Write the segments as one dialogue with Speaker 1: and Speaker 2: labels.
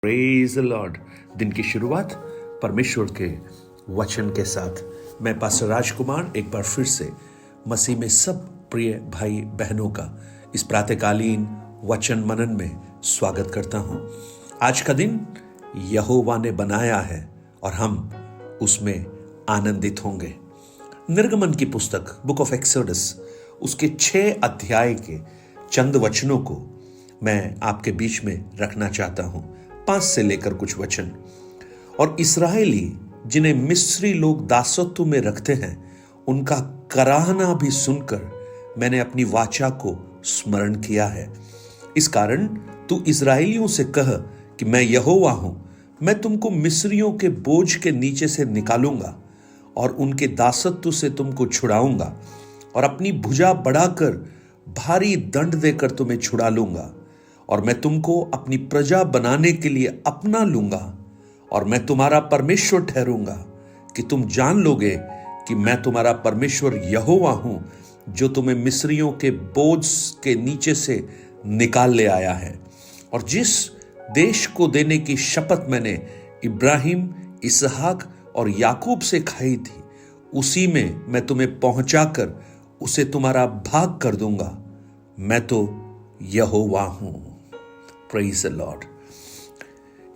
Speaker 1: Praise the Lord. दिन की शुरुआत परमेश्वर के वचन के साथ मैं पास्टर राजकुमार एक बार फिर से मसीह में सब प्रिय भाई बहनों का इस प्रातःकालीन वचन मनन में स्वागत करता हूं। आज का दिन यहोवा ने बनाया है और हम उसमें आनंदित होंगे। निर्गमन की पुस्तक बुक ऑफ एक्सोडस उसके 6 अध्याय के चंद वचनों को मैं आपके बीच में रखना चाहता हूं। 5 से लेकर कुछ वचन। और इस्राएली जिन्हें मिस्री लोग दासत्व में रखते हैं, उनका कराहना भी सुनकर मैंने अपनी वाचा को स्मरण किया है। इस कारण तू इस्राएलियों से कह कि मैं यहोवा हूं, मैं तुमको मिस्रियों के बोझ के नीचे से निकालूंगा और उनके दासत्व से तुमको छुड़ाऊंगा और अपनी भुजा बढ़ाकर भारी दंड देकर तुम्हें छुड़ा लूंगा और मैं तुमको अपनी प्रजा बनाने के लिए अपना लूंगा और मैं तुम्हारा परमेश्वर ठहरूंगा कि तुम जान लोगे कि मैं तुम्हारा परमेश्वर यहोवा हूं, जो तुम्हें मिस्रियों के बोझ के नीचे से निकाल ले आया है। और जिस देश को देने की शपथ मैंने इब्राहिम, इसहाक और याकूब से खाई थी, उसी में मैं तुम्हें पहुंचाकर उसे तुम्हारा भाग कर दूंगा। मैं तो यहोवा हूं। Praise the Lord.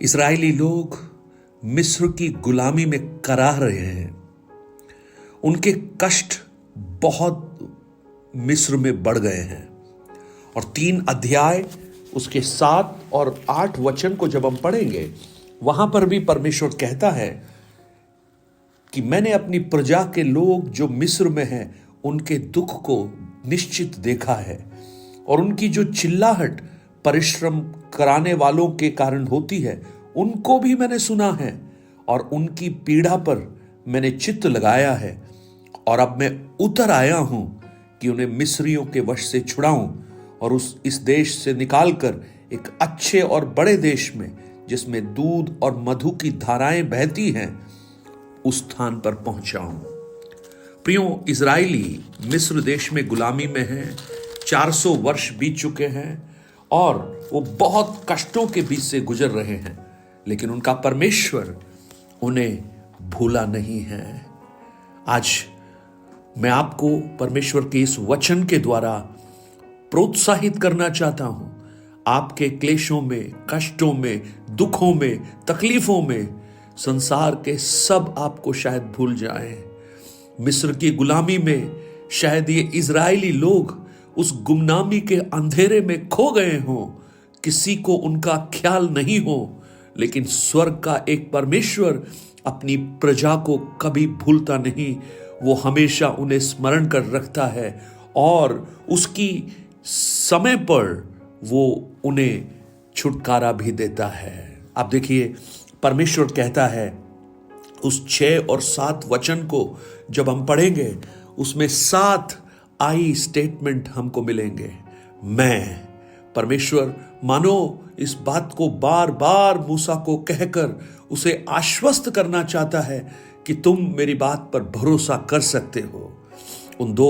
Speaker 1: इस्राएली लोग मिस्र की गुलामी में कराह रहे हैं। उनके कष्ट बहुत मिस्र में बढ़ गए हैं। और 3 अध्याय उसके 7 और 8 वचन को जब हम पढ़ेंगे, वहां पर भी परमेश्वर कहता है कि मैंने अपनी प्रजा के लोग जो मिस्र में हैं, उनके दुख को निश्चित देखा है और उनकी जो चिल्लाहट परिश्रम कराने वालों के कारण होती है, उनको भी मैंने सुना है और उनकी पीड़ा पर मैंने चित्त लगाया है। और अब मैं उतर आया हूं कि उन्हें मिस्रियों के वश से छुड़ाऊं और इस देश से निकालकर एक अच्छे और बड़े देश में, जिसमें दूध और मधु की धाराएं बहती हैं, उस स्थान पर पहुंचाऊं। प्रियो, इजरायली मिस्र देश में गुलामी में हैं। 400 वर्ष बीत चुके हैं और वो बहुत कष्टों के बीच से गुजर रहे हैं, लेकिन उनका परमेश्वर उन्हें भूला नहीं है। आज मैं आपको परमेश्वर के इस वचन के द्वारा प्रोत्साहित करना चाहता हूं। आपके क्लेशों में, कष्टों में, दुखों में, तकलीफों में संसार के सब आपको शायद भूल जाएं। मिस्र की गुलामी में शायद ये इजरायली लोग उस गुमनामी के अंधेरे में खो गए हों, किसी को उनका ख्याल नहीं हो, लेकिन स्वर्ग का एक परमेश्वर अपनी प्रजा को कभी भूलता नहीं। वो हमेशा उन्हें स्मरण कर रखता है और उसकी समय पर वो उन्हें छुटकारा भी देता है। आप देखिए, परमेश्वर कहता है, उस 6 और 7 वचन को जब हम पढ़ेंगे, उसमें 7 आई स्टेटमेंट हमको मिलेंगे। मैं, परमेश्वर मानो इस बात को बार बार मूसा को कहकर उसे आश्वस्त करना चाहता है कि तुम मेरी बात पर भरोसा कर सकते हो। उन 2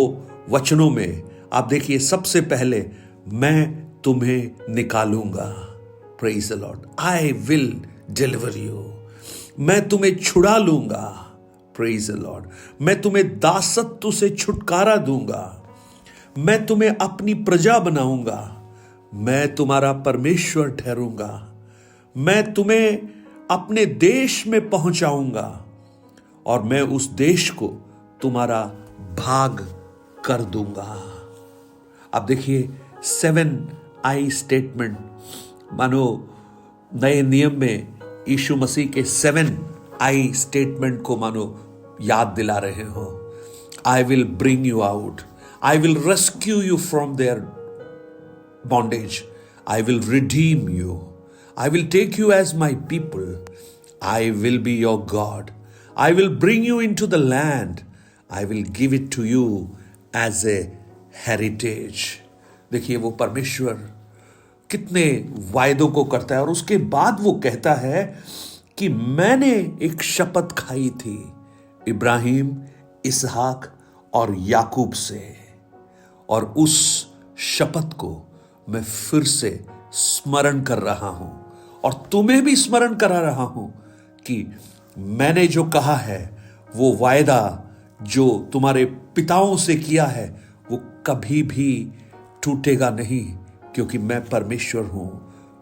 Speaker 1: वचनों में आप देखिए, सबसे पहले मैं तुम्हें निकालूंगा। Praise the Lord. I will deliver you. मैं तुम्हें छुड़ा लूंगा। Praise the Lord. मैं तुम्हें दासत्व से छुटकारा दूंगा। मैं तुम्हें अपनी प्रजा बनाऊंगा। मैं तुम्हारा परमेश्वर ठहरूंगा। मैं तुम्हें अपने देश में पहुंचाऊंगा और मैं उस देश को तुम्हारा भाग कर दूंगा। अब देखिए, 7 आई स्टेटमेंट, मानो नए नियम में यीशु मसीह के 7 आई स्टेटमेंट को मानो याद दिला रहे हो। I will bring you out. I will rescue you from their bondage. I will redeem you. I will take you as my people. I will be your God. I will bring you into the land. I will give it to you as a heritage. देखिए, वो परमेश्वर कितने वायदों को करता है और उसके बाद वो कहता है कि मैंने एक शपथ खाई थी इब्राहिम, इसहाक और याकूब से, और उस शपथ को मैं फिर से स्मरण कर रहा हूं और तुम्हें भी स्मरण करा रहा हूं कि मैंने जो कहा है वो वायदा जो तुम्हारे पिताओं से किया है वो कभी भी टूटेगा नहीं, क्योंकि मैं परमेश्वर हूं।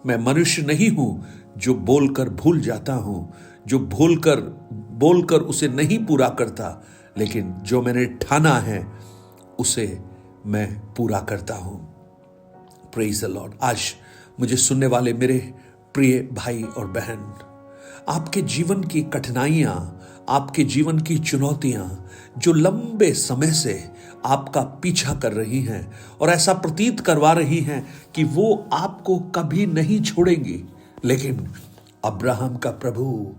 Speaker 1: मैं मनुष्य नहीं हूं जो बोलकर भूल जाता हूं, जो बोलकर उसे नहीं पूरा करता, लेकिन जो मैंने ठाना है उसे मैं पूरा करता हूं। Praise the Lord. आज मुझे सुनने वाले मेरे प्रिय भाई और बहन, आपके जीवन की कठिनाइयां, आपके जीवन की चुनौतियां जो लंबे समय से आपका पीछा कर रही हैं और ऐसा प्रतीत करवा रही हैं कि वो आपको कभी नहीं छोड़ेंगी, लेकिन अब्राहम का प्रभु,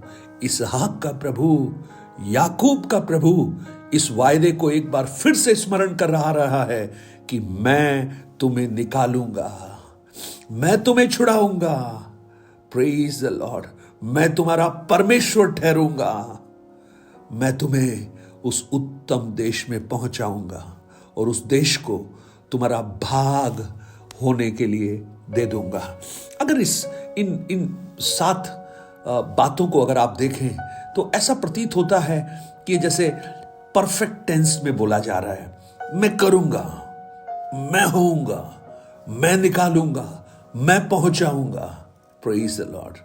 Speaker 1: इसहाक का प्रभु, याकूब का प्रभु इस वायदे को एक बार फिर से स्मरण कर रहा है कि मैं तुम्हें निकालूंगा, मैं तुम्हें छुड़ाऊंगा। Praise the Lord. मैं तुम्हारा परमेश्वर ठहरूंगा, मैं तुम्हें उस उत्तम देश में पहुंचाऊंगा और उस देश को तुम्हारा भाग होने के लिए दे दूंगा। अगर इन 7 बातों को अगर आप देखें तो ऐसा प्रतीत होता है कि जैसे परफेक्ट टेंस में बोला जा रहा है। मैं करूंगा, मैं होऊंगा, मैं निकालूंगा, मैं पहुंचाऊंगा। Praise the Lord.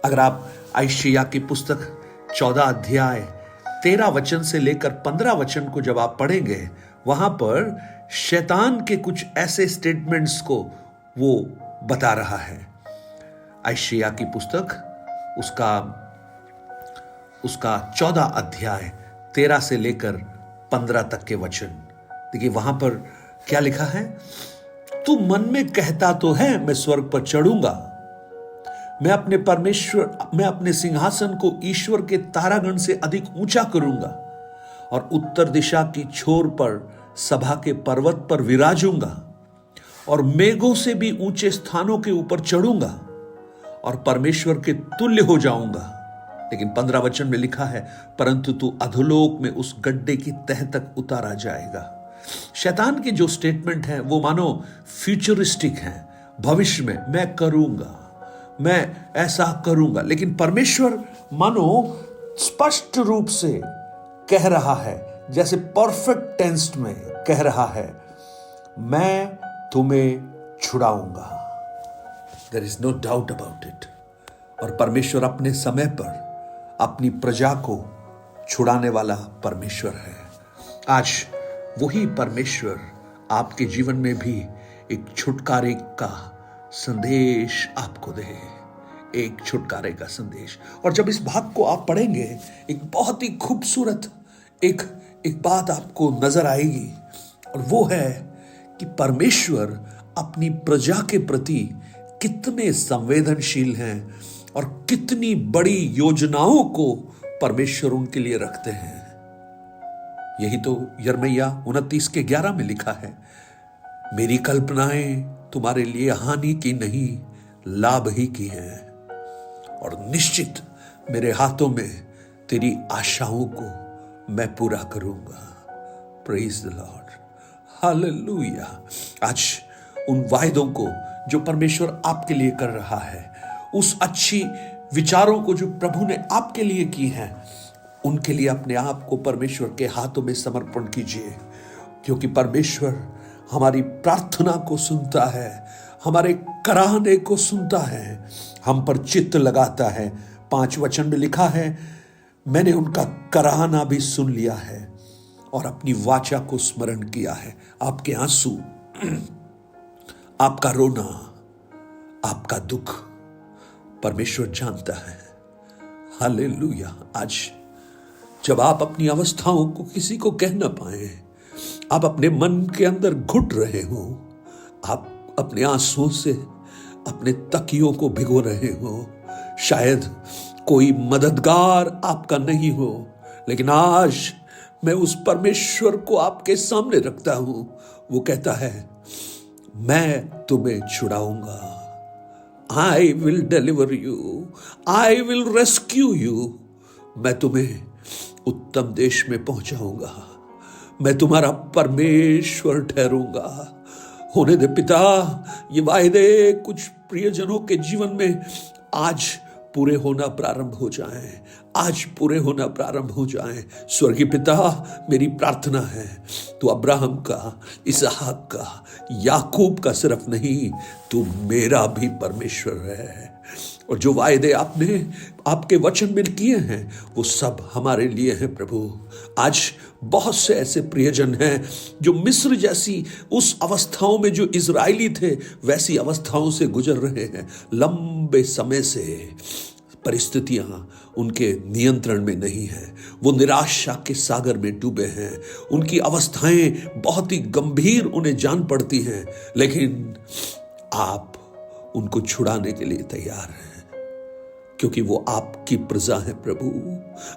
Speaker 1: अगर आप यशायाह की पुस्तक 14 अध्याय 13 वचन से लेकर 15 वचन को जब आप पढ़ेंगे, वहां पर शैतान के कुछ ऐसे स्टेटमेंट्स को वो बता रहा है। यशायाह की पुस्तक उसका 14 अध्याय 13 से लेकर 15 तक के वचन देखिए। वहां पर क्या लिखा है? तू मन में कहता तो है मैं स्वर्ग पर चढ़ूंगा, मैं अपने सिंहासन को ईश्वर के तारागण से अधिक ऊंचा करूंगा और उत्तर दिशा की छोर पर सभा के पर्वत पर विराजूंगा और मेघों से भी ऊंचे स्थानों के ऊपर चढ़ूंगा और परमेश्वर के तुल्य हो जाऊंगा। लेकिन 15 वचन में लिखा है, परंतु तू अधोलोक में उस गड्ढे की तह तक उतारा जाएगा। शैतान के जो स्टेटमेंट हैं वो मानो फ्यूचरिस्टिक हैं, भविष्य में मैं करूंगा, मैं ऐसा करूंगा। लेकिन परमेश्वर मानो स्पष्ट रूप से कह रहा है, जैसे परफेक्ट टेंस में कह रहा है, मैं तुम्हें छुड़ाऊंगा। There is no doubt about it. और परमेश्वर अपने समय पर अपनी प्रजा को छुड़ाने वाला परमेश्वर है। आज वही परमेश्वर आपके जीवन में भी एक छुटकारे का संदेश आपको दे, एक छुटकारे का संदेश। और जब इस भाग को आप पढ़ेंगे, एक बहुत ही खूबसूरत एक बात आपको नजर आएगी, और वो है कि परमेश्वर अपनी प्रजा के प्रति कितने संवेदनशील हैं और कितनी बड़ी योजनाओं को परमेश्वर उनके लिए रखते हैं। यही तो यिर्मयाह 29:11 में लिखा है, मेरी कल्पनाएं तुम्हारे लिए हानि की नहीं, लाभ ही की हैं, और निश्चित मेरे हाथों में तेरी आशाओं को मैं पूरा करूंगा। Praise the Lord, hallelujah. आज उन वायदों को जो परमेश्वर आपके लिए कर रहा है, उस अच्छी विचारों को जो प्रभु ने आपके लिए की हैं, उनके लिए अपने आप को परमेश्वर के हाथों में समर्पण कीजिए, क्योंकि परमेश्वर हमारी प्रार्थना को सुनता है, हमारे कराहने को सुनता है, हम पर चित्त लगाता है। 5 वचन में लिखा है, मैंने उनका कराहना भी सुन लिया है और अपनी वाचा को स्मरण किया है। आपके आंसू, आपका रोना, आपका दुख परमेश्वर जानता है। हालेलुया। आज जब आप अपनी अवस्थाओं को किसी को कह ना पाए, आप अपने मन के अंदर घुट रहे हो, आप अपने आंसुओं से अपने तकियों को भिगो रहे हो, शायद कोई मददगार आपका नहीं हो, लेकिन आज मैं उस परमेश्वर को आपके सामने रखता हूं। वो कहता है, मैं तुम्हें छुड़ाऊंगा, I will deliver you, I will rescue you. मैं तुम्हें उत्तम देश में पहुंचाऊंगा, मैं तुम्हारा परमेश्वर ठहरूंगा। होने दे पिता, ये वायदे कुछ प्रियजनों के जीवन में आज पूरे होना प्रारंभ हो जाएं, आज पूरे होना प्रारंभ हो जाएं। स्वर्गीय पिता, मेरी प्रार्थना है तू अब्राहम का, इसहाक का, याकूब का सिर्फ नहीं, तू मेरा भी परमेश्वर है। और जो वायदे आपने आपके वचन में किए हैं वो सब हमारे लिए हैं प्रभु। आज बहुत से ऐसे प्रियजन हैं जो मिस्र जैसी उस अवस्थाओं में, जो इजरायली थे वैसी अवस्थाओं से गुजर रहे हैं। लंबे समय से परिस्थितियां उनके नियंत्रण में नहीं है, वो निराशा के सागर में डूबे हैं, उनकी अवस्थाएं बहुत ही गंभीर उन्हें जान पड़ती हैं, लेकिन आप उनको छुड़ाने के लिए तैयार हैं, क्योंकि वो आपकी प्रजा है प्रभु।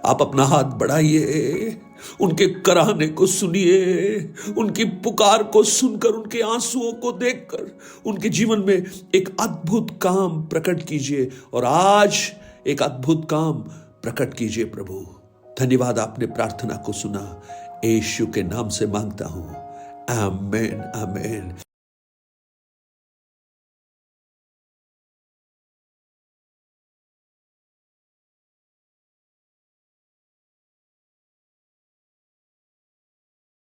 Speaker 1: आप अपना हाथ बढ़ाइए, उनके कराहने को सुनिए, उनकी पुकार को सुनकर, उनके आंसुओं को देखकर उनके जीवन में एक अद्भुत काम प्रकट कीजिए, और आज एक अद्भुत काम प्रकट कीजिए प्रभु। धन्यवाद, आपने प्रार्थना को सुना, यीशु के नाम से मांगता हूं, आमीन आमीन।